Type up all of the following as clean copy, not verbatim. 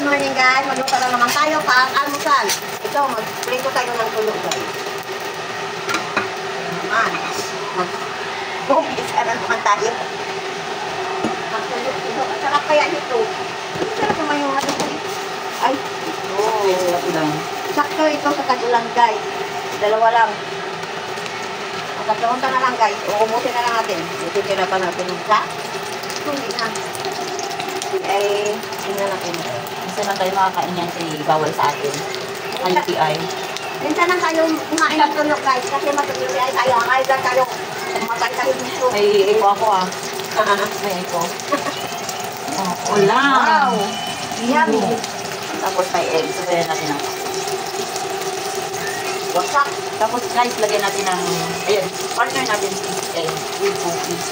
morning guys. Magluto na naman tayo pang almusal. Ito, mag-prito tayo ng tulo guys. Mag-umpisa na naman tayo. Mag-tulo-tulo. Ang sarap kaya nito. Ang sarap naman yung ano ko. Ay, ito. Sakto ito sa tagulan guys. Dalawa lang. Magkakaunta na lang guys. Uumutin na lang natin. Ititira pa natin sa hindi na. Ay, tingnan natin. Minsan lang tayo makakain yan kasi bawal sa atin. Ang UTI. Minsan lang tayo kumain ng tulog guys kasi matuloy ay tayo. Ay, dyan tayo. Matay tayo dito. May eco ako ah. May eco. Oh, wala. Wow. Yummy. Tapos may egg. Sabayan natin ang wasak. tapos guys, lagyan natin ng ayun, partner natin si egg with cookies.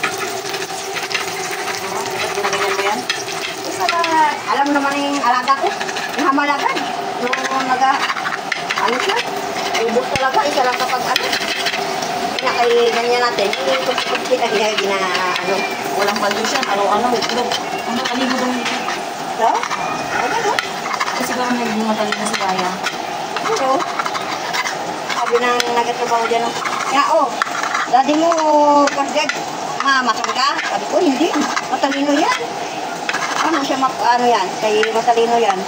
Ginagayan mo yan? Alam naman yung alaga ko. Yung hamalagan. Yung ano siya? Ubus talaga. Isa lang kapag ano. Ganyan natin. Yung kusi-kusi na ano. Walang pollution. Araw-araw. Ano kaligo daw nito? So? Ano no? Kasi ba naging matalim na si Kaya? Ano? Sabi nang nagatrabaho dyan. Nga daddy mo kagad. Mamasang ka? Sabi ko, hindi. Matalino yan. Ano siya ano yan? Kay matalino yan.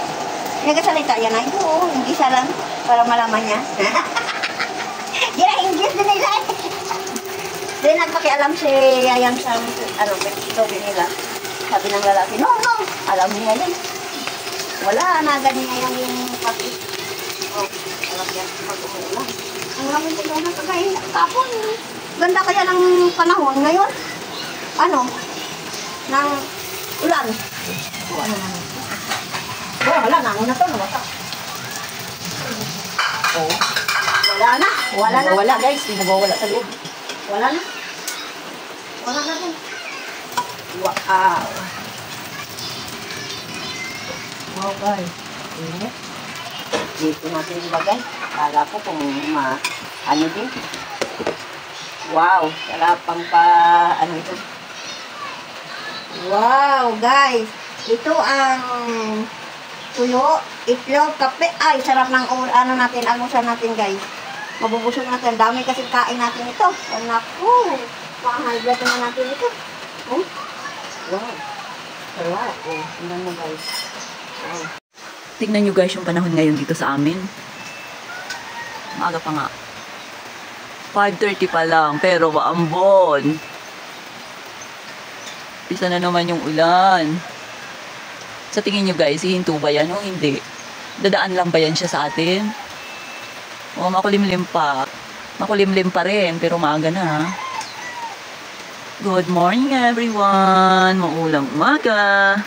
Nagasalita yan na ito. Hindi siya lang. Para malaman niya. Yan ang English din nila. Then nagpakialam si Yayang sa tobi nila. Sabi ng lalaki, no. Alam niya yan. Wala na ganyan yung pati. Alam yan. Pag-umulan. Ang lamin ko doon na kagayin. Tapon. Ganda kaya ng panahon ngayon. Ano? Nang ulan. Ano naman? Wala na. Ano na ito? Nawasak. Wala na. Wala guys. Hindi nagwawala sa loob. Wala na. Wala na din. Wow. Wow guys. Dito natin ilagay. Kala ko kung ano din. Wow. Sarapang ano ito. Wow guys. Ito ang tuyo, itlog, kape. Ay, sarap ng ano natin, almusal natin guys. Mabubusog natin. Dami kasi kain natin ito. Naku. Mahal blood naman natin ito. Oh. Wow. Sarap. Oh, tingnan mo guys. Wow. Tignan nyo guys yung panahon ngayon dito sa amin. Maaga pa nga. 5:30 pa lang, pero maambon. Pisa na naman yung ulan. Sa tingin nyo guys, hihinto ba yan o hindi? Dadaan lang ba yan siya sa atin? O makulimlim pa. Makulimlim pa rin, pero maaga na ha. Good morning everyone! Maulang umaga!